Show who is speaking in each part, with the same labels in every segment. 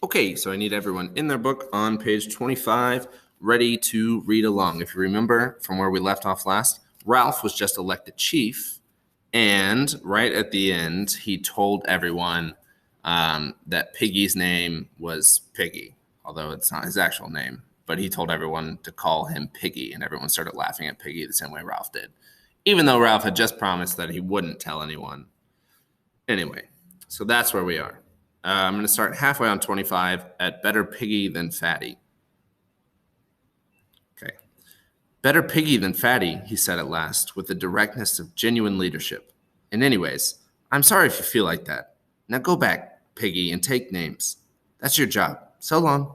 Speaker 1: Okay, so I need everyone in their book on page 25, ready to read along. If you remember from where we left off last, Ralph was just elected chief, and right at the end, he told everyone that Piggy's name was Piggy, although it's not his actual name. But he told everyone to call him Piggy, and everyone started laughing at Piggy the same way Ralph did, even though Ralph had just promised that he wouldn't tell anyone. Anyway, so that's where we are. I'm going to start halfway on 25 at better piggy than fatty. Okay. Better piggy than fatty, he said at last, with the directness of genuine leadership. And anyways, I'm sorry if you feel like that. Now go back, Piggy, and take names. That's your job. So long.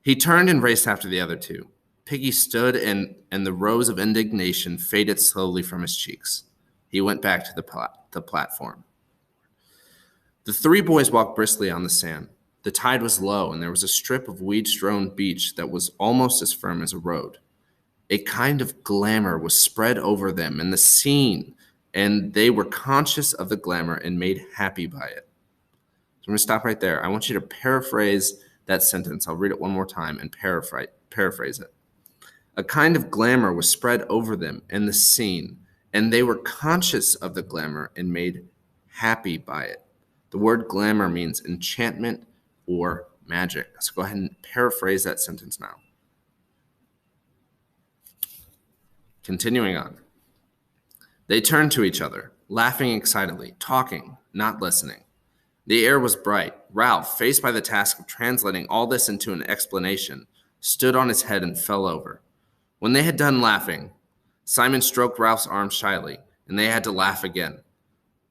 Speaker 1: He turned and raced after the other two. Piggy stood, and the rose of indignation faded slowly from his cheeks. He went back to the platform. The three boys walked briskly on the sand. The tide was low, and there was a strip of weed-strewn beach that was almost as firm as a road. A kind of glamour was spread over them and the scene, and they were conscious of the glamour and made happy by it. So I'm going to stop right there. I want you to paraphrase that sentence. I'll read it one more time and paraphrase it. A kind of glamour was spread over them and the scene, and they were conscious of the glamour and made happy by it. The word glamour means enchantment or magic. So go ahead and paraphrase that sentence now. Continuing on. They turned to each other, laughing excitedly, talking, not listening. The air was bright. Ralph, faced by the task of translating all this into an explanation, stood on his head and fell over. When they had done laughing, Simon stroked Ralph's arm shyly, and they had to laugh again.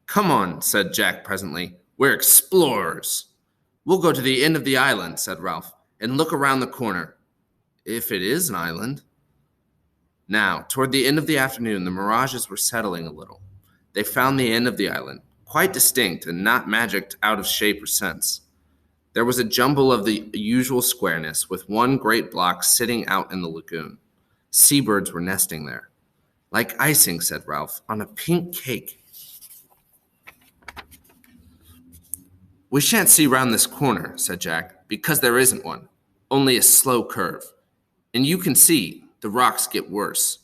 Speaker 1: Come on, said Jack presently. We're explorers. We'll go to the end of the island, said Ralph, and look around the corner. If it is an island. Now, toward the end of the afternoon, the mirages were settling a little. They found the end of the island, quite distinct and not magicked out of shape or sense. There was a jumble of the usual squareness, with one great block sitting out in the lagoon. Seabirds were nesting there. Like icing, said Ralph, on a pink cake. We shan't see round this corner, said Jack, because there isn't one, only a slow curve. And you can see, the rocks get worse.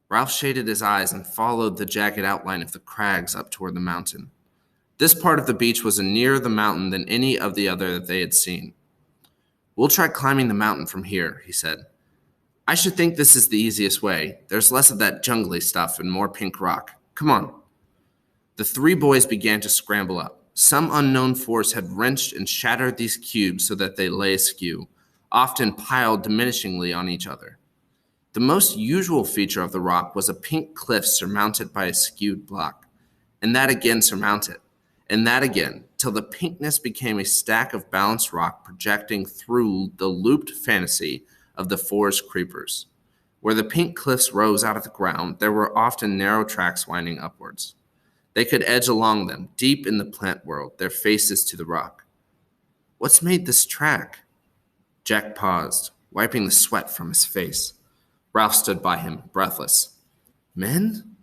Speaker 1: Ralph shaded his eyes and followed the jagged outline of the crags up toward the mountain. This part of the beach was nearer the mountain than any of the other that they had seen. We'll try climbing the mountain from here, he said. I should think this is the easiest way. There's less of that jungly stuff and more pink rock. Come on. The three boys began to scramble up. Some unknown force had wrenched and shattered these cubes so that they lay askew, often piled diminishingly on each other. The most usual feature of the rock was a pink cliff surmounted by a skewed block, and that again surmounted, and that again, till the pinkness became a stack of balanced rock projecting through the looped fantasy of the forest creepers. Where the pink cliffs rose out of the ground, there were often narrow tracks winding upwards. They could edge along them, deep in the plant world, their faces to the rock. What's made this track? Jack paused, wiping the sweat from his face. Ralph stood by him, breathless. Men?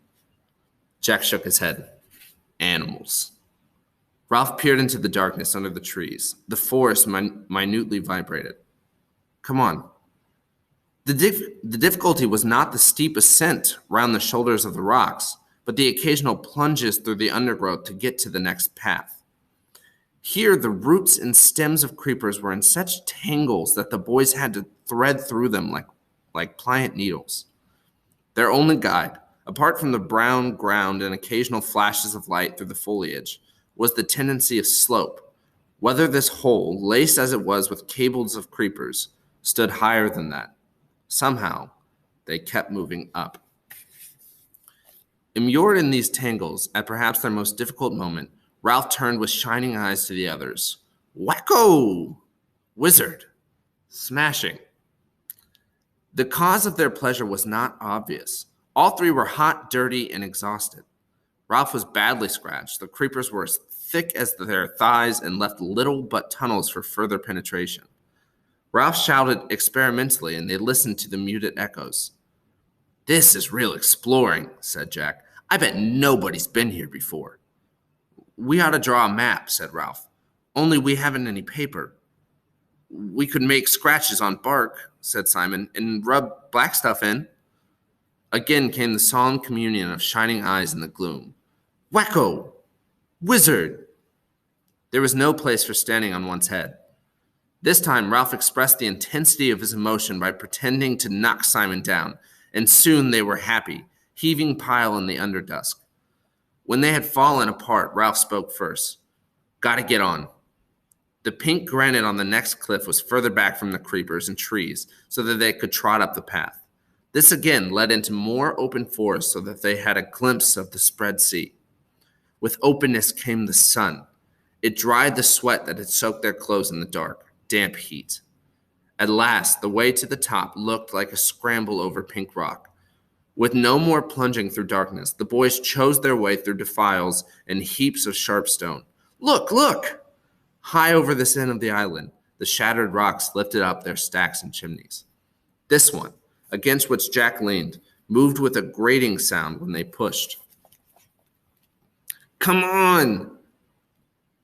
Speaker 1: Jack shook his head. Animals. Ralph peered into the darkness under the trees. The forest minutely vibrated. Come on. The difficulty was not the steep ascent round the shoulders of the rocks, but the occasional plunges through the undergrowth to get to the next path. Here, the roots and stems of creepers were in such tangles that the boys had to thread through them like pliant needles. Their only guide, apart from the brown ground and occasional flashes of light through the foliage, was the tendency of slope, whether this hole, laced as it was with cables of creepers, stood higher than that. Somehow, they kept moving up. Immured in these tangles, at perhaps their most difficult moment, Ralph turned with shining eyes to the others. Wacko! Wizard! Smashing! The cause of their pleasure was not obvious. All three were hot, dirty, and exhausted. Ralph was badly scratched. The creepers were as thick as their thighs and left little but tunnels for further penetration. Ralph shouted experimentally, and they listened to the muted echoes. This is real exploring, said Jack. I bet nobody's been here before. We ought to draw a map, said Ralph. Only we haven't any paper. We could make scratches on bark, said Simon, and rub black stuff in. Again came the solemn communion of shining eyes in the gloom. Wacko! Wizard! There was no place for standing on one's head. This time, Ralph expressed the intensity of his emotion by pretending to knock Simon down, and soon they were happy, heaving pile in the underdusk. When they had fallen apart, Ralph spoke first. Gotta get on. The pink granite on the next cliff was further back from the creepers and trees so that they could trot up the path. This again led into more open forest so that they had a glimpse of the spread sea. With openness came the sun. It dried the sweat that had soaked their clothes in the dark, damp heat. At last, the way to the top looked like a scramble over pink rock. With no more plunging through darkness, the boys chose their way through defiles and heaps of sharp stone. Look, look! High over this end of the island, the shattered rocks lifted up their stacks and chimneys. This one, against which Jack leaned, moved with a grating sound when they pushed. Come on!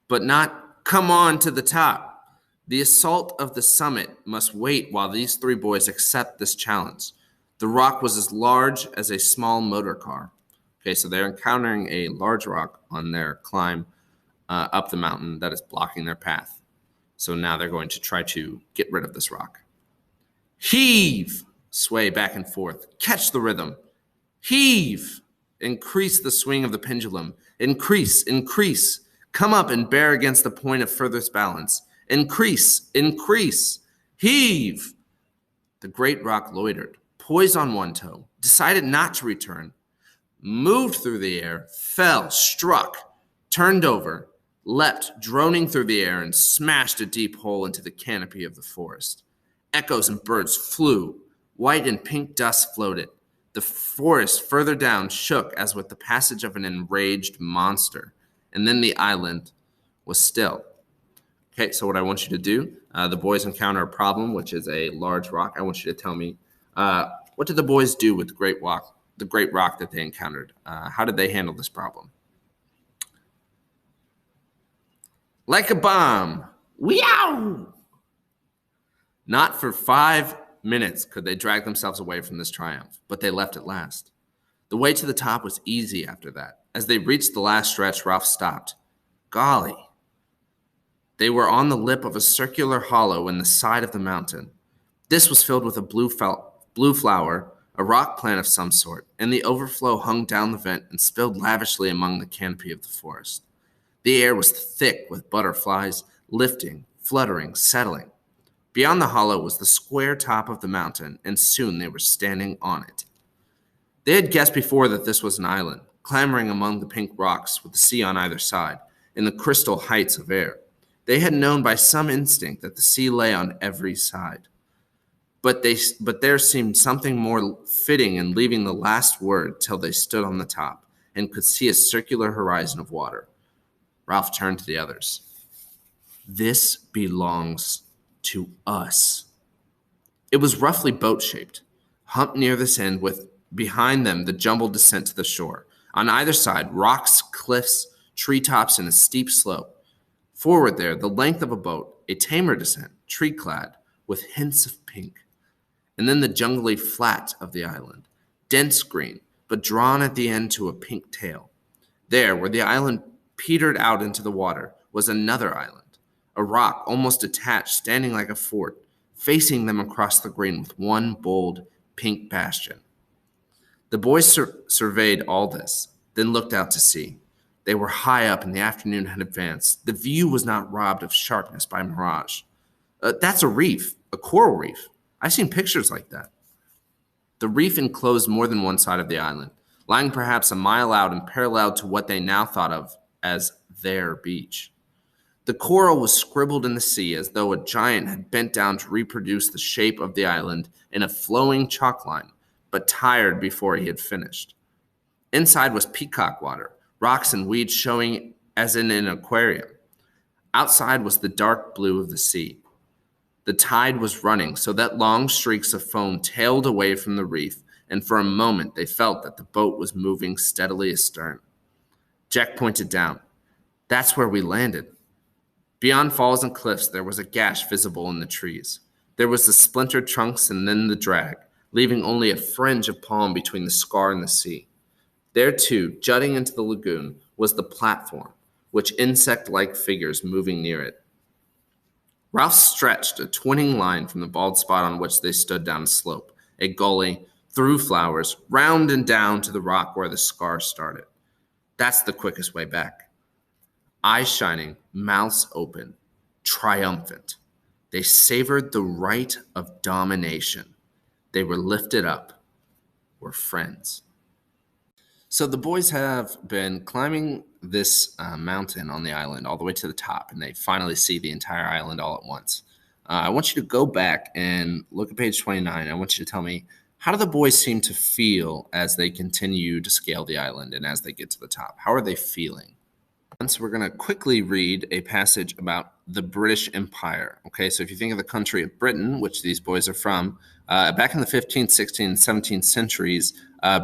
Speaker 1: But not come on to the top. The assault of the summit must wait while these three boys accept this challenge. The rock was as large as a small motor car. Okay, so they're encountering a large rock on their climb up the mountain that is blocking their path. So now they're going to try to get rid of this rock. Heave! Sway back and forth. Catch the rhythm. Heave! Increase the swing of the pendulum. Increase, increase. Come up and bear against the point of furthest balance. Increase, increase. Heave! The great rock loitered, poised on one toe, decided not to return, moved through the air, fell, struck, turned over, leapt, droning through the air, and smashed a deep hole into the canopy of the forest. Echoes and birds flew. White and pink dust floated. The forest further down shook as with the passage of an enraged monster. And then the island was still. Okay, so what I want you to do, the boys encounter a problem, which is a large rock. I want you to tell me, what did the boys do with the great rock that they encountered? How did they handle this problem? Like a bomb. Weow! Not for 5 minutes could they drag themselves away from this triumph, but they left at last. The way to the top was easy after that. As they reached the last stretch, Ralph stopped. Golly. They were on the lip of a circular hollow in the side of the mountain. This was filled with a blue flower, a rock plant of some sort, and the overflow hung down the vent and spilled lavishly among the canopy of the forest. The air was thick with butterflies, lifting, fluttering, settling. Beyond the hollow was the square top of the mountain, and soon they were standing on it. They had guessed before that this was an island, clambering among the pink rocks with the sea on either side, in the crystal heights of air. They had known by some instinct that the sea lay on every side. But there seemed something more fitting in leaving the last word till they stood on the top and could see a circular horizon of water. Ralph turned to the others. This belongs to us. It was roughly boat-shaped, humped near this end with, behind them, the jumbled descent to the shore. On either side, rocks, cliffs, treetops, and a steep slope. Forward there, the length of a boat, a tamer descent, tree-clad, with hints of pink. And then the jungly flat of the island, dense green, but drawn at the end to a pink tail. There, where the island petered out into the water, was another island, a rock almost detached, standing like a fort, facing them across the green with one bold pink bastion. The boys surveyed all this, then looked out to sea. They were high up and the afternoon had advanced. The view was not robbed of sharpness by mirage. That's a reef, a coral reef. I've seen pictures like that. The reef enclosed more than one side of the island, lying perhaps a mile out and parallel to what they now thought of as their beach. The coral was scribbled in the sea as though a giant had bent down to reproduce the shape of the island in a flowing chalk line, but tired before he had finished. Inside was peacock water, rocks and weeds showing as in an aquarium. Outside was the dark blue of the sea. The tide was running so that long streaks of foam tailed away from the reef, and for a moment they felt that the boat was moving steadily astern. Jack pointed down. That's where we landed. Beyond falls and cliffs, there was a gash visible in the trees. There was the splintered trunks and then the drag, leaving only a fringe of palm between the scar and the sea. There, too, jutting into the lagoon, was the platform, with insect-like figures moving near it. Ralph stretched a twinning line from the bald spot on which they stood down a slope, a gully, through flowers, round and down to the rock where the scar started. That's the quickest way back. Eyes shining, mouths open, triumphant. They savored the right of domination. They were lifted up, were friends. So the boys have been climbing this mountain on the island all the way to the top, and they finally see the entire island all at once. I want you to go back and look at page 29. I want you to tell me, how do the boys seem to feel as they continue to scale the island and as they get to the top? How are they feeling? So we're going to quickly read a passage about the British Empire. Okay, so if you think of the country of Britain, which these boys are from, back in the 15th, 16th, and 17th centuries,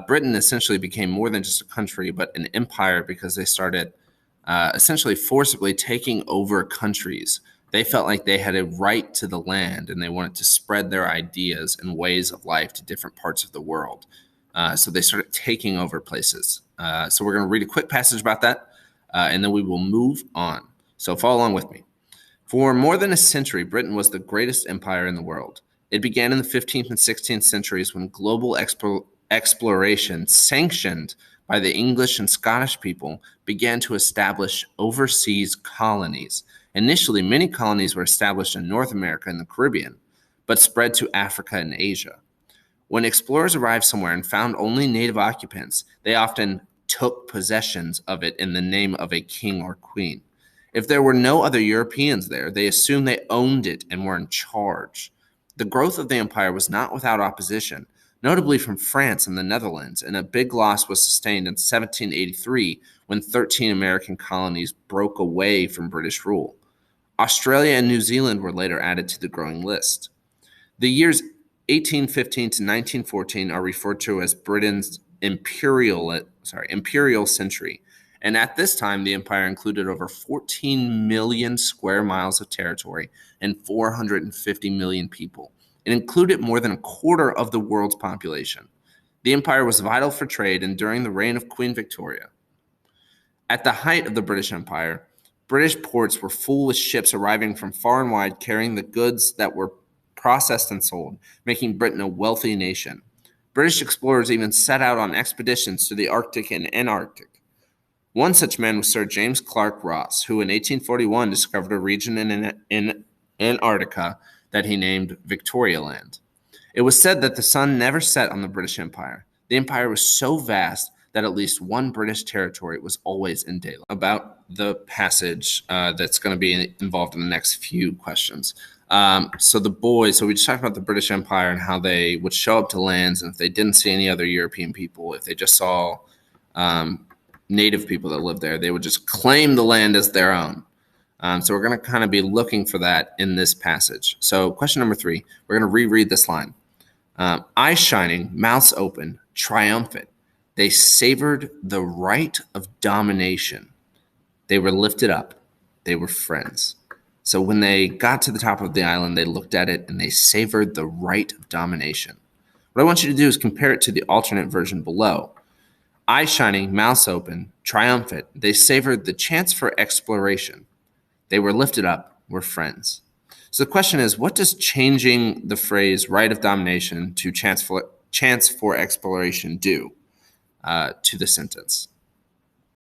Speaker 1: Britain essentially became more than just a country, but an empire because they started essentially forcibly taking over countries. They felt like they had a right to the land and they wanted to spread their ideas and ways of life to different parts of the world. So they started taking over places. So we're going to read a quick passage about that. And then we will move on. So follow along with me. For more than a century, Britain was the greatest empire in the world. It began in the 15th and 16th centuries when global exploration, sanctioned by the English and Scottish people, began to establish overseas colonies. Initially, many colonies were established in North America and the Caribbean, but spread to Africa and Asia. When explorers arrived somewhere and found only native occupants, they often took possessions of it in the name of a king or queen. If there were no other Europeans there, they assumed they owned it and were in charge. The growth of the empire was not without opposition, notably from France and the Netherlands, and a big loss was sustained in 1783 when 13 American colonies broke away from British rule. Australia and New Zealand were later added to the growing list. The years 1815 to 1914 are referred to as Britain's imperial century, and at this time the empire included over 14 million square miles of territory and 450 million people. It included more than a quarter of the world's population. The empire was vital for trade and during the reign of Queen Victoria. At the height of the British Empire, British ports were full with ships arriving from far and wide carrying the goods that were processed and sold, making Britain a wealthy nation. British explorers even set out on expeditions to the Arctic and Antarctic. One such man was Sir James Clark Ross, who in 1841 discovered a region in Antarctica that he named Victoria Land. It was said that the sun never set on the British Empire. The empire was so vast that at least one British territory was always in daylight. About the passage that's going to be involved in the next few questions. So we just talked about the British Empire and how they would show up to lands, and if they didn't see any other European people, if they just saw native people that lived there, they would just claim the land as their own. So we're going to kind of be looking for that in this passage. So question number 3, we're going to reread this line. Eyes shining, mouths open, triumphant. They savored the right of domination. They were lifted up. They were friends. So when they got to the top of the island, they looked at it and they savored the right of domination. What I want you to do is compare it to the alternate version below. Eyes shining, mouths open, triumphant. They savored the chance for exploration. They were lifted up, were friends. So the question is, what does changing the phrase right of domination to chance for exploration do to the sentence?